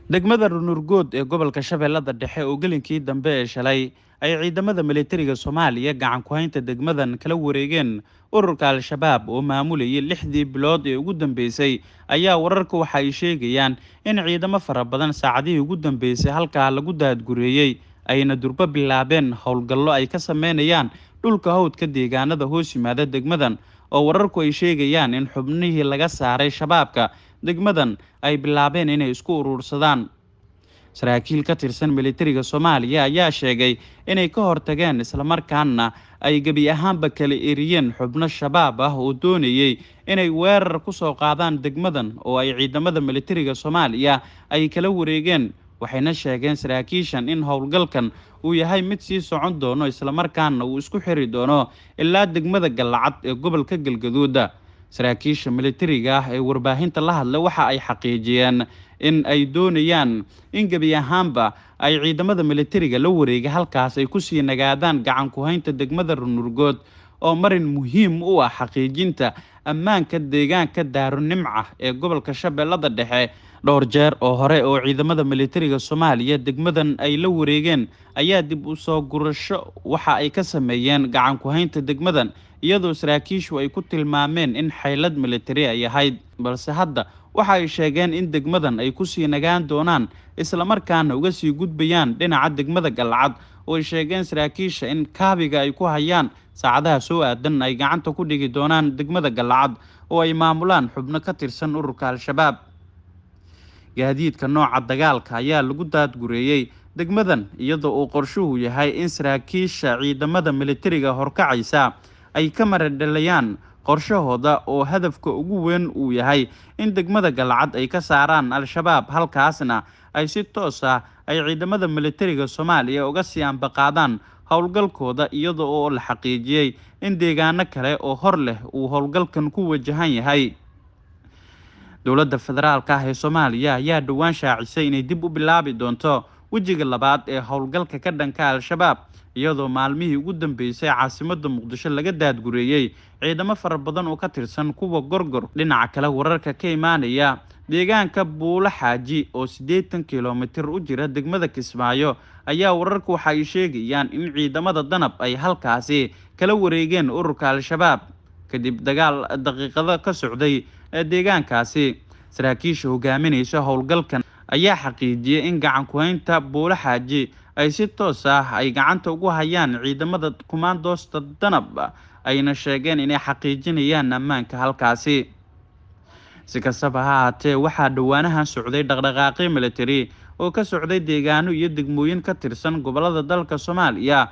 degmada Runurgood ee gobolka Shabeellada Dhexe oo gelinkii dambe ee shalay ay ciidamada militariga Soomaaliya gacan ku haynta degmadan kala wareegeen ururka Al-Shabaab oo maamulayay 6dii bilood ee ugu dambeysay ayaa wararku waxa ay sheegayaan in ciidamo fara badan saacadihii ugu dambeysay halka lagu daadgureeyay ayna durba bilaabeen howlgallo ay ka sameynayaan dhulka hawdka deegaanada hoos yimaada degmadan oo wararku ay sheegayaan in xubnihii laga saaray shabaabka degmadan ay bilaabeen inay isku urursadaan. saraakiil ka tirsan militariga Soomaaliya ayaa sheegay inay ka hortageen isla markaana ay gabi ahaanba kala eriyeen xubno shabaab ah oo doonayay inay weerar ku soo qaadaan degmadan oo ay ciidamada militariga Soomaaliya ay kala wareegeen. waxayna sheegeen saraakiishan in howlgalkan uu yahay mid sii socon doono isla markaana uu isku xiri doono ilaa degmada Galcad ee gobolka Galgaduud. saraakiisha militariga ah ee warbaahinta la hadlay waxa ay xaqiijiyeen in ay doonayaan in gabi ahaanba ay ciidamada militariga la wareegay halkaas ay ku sii nagaadaan gacan ku haynta degmada Runurgood oo marin muhiim u ah xaqiijinta ammaanka deegaanka Daarunimca ee gobolka Shabeellada Dhexe. dhowr jeer oo hore oo ciidamada militariga Soomaaliya degmadan ay la wareegeen ayaa dib u soo gurasho waxa ay ka sameeyeen gacan ku haynta degmadan iyadoo saraakiishu ay ku tilmaameen in xeelad militari ay ahayd, balse hadda waxa ay sheegeen in degmadan ay ku sii nagaan doonaan isla markaana uga sii gudbayaan dhinaca degmada Galcad oo ay sheegeen saraakiisha in kaabiga ay ku hayaan saacadaha soo aadan ay gacanta ku dhigi doonaan degmada Galcad oo ay maamulaan xubno ka tirsan ururka Al-Shabaab. gaadiidka nooca dagaalka ayaa lagu daadgureeyay degmadan iyadoo uu qorshuhu yahay in saraakiisha ciidamada militariga horkacaysa ay ka maradhalayaan qorshahooda oo hadafka ugu weyn uu yahay in degmada Galcad ay ka saaraan Al-Shabaab halkaasna ay si toos ah ay ciidamada militariga Soomaaliya uga sii ambaqaadaan howlgalkooda iyadoo oo la xaqiijiyay in deegaano kale oo hor leh uu howlgalkan ku wajahan yahay. dowladda federaalka ah ee Soomaaliya ayaa dhawaan shaacisay inay dib u bilaabi doonto wajiga labaad ee howlgalka ka dhanka Al-Shabaab iyadoo maalmihii ugu dambeysay caasimadda Muqdisho laga daadgureeyay ciidamo fara badan oo ka tirsan kuwa gorgor. dhinaca kale wararka ka imaanaya deegaanka Buula Xaaji oo 80 kiiloomitir u jira degmada Kismaayo ayaa wararku waxa ay sheegayaan in ciidamada danab ay halkaasi kala wareegeen ururka Al-Shabaab kadib dagaal daqiiqado ka socday deegaankaasi. saraakiisha hogaaminaysa howlgalkan ayaa xaqiijiyay in gacan ku haynta Buula Xaaji ay si toos ah ay gacanta ugu hayaan ciidamada kumaandoosta danab ayna sheegeen inay xaqiijinayaan ammaanka halkaasi. si kastaba ha ahaatee waxaa dhawaanahan socday dhaqdhaqaaqyo militari oo ka socday deegaano iyo degmooyin ka tirsan gobolada dalka Soomaaliya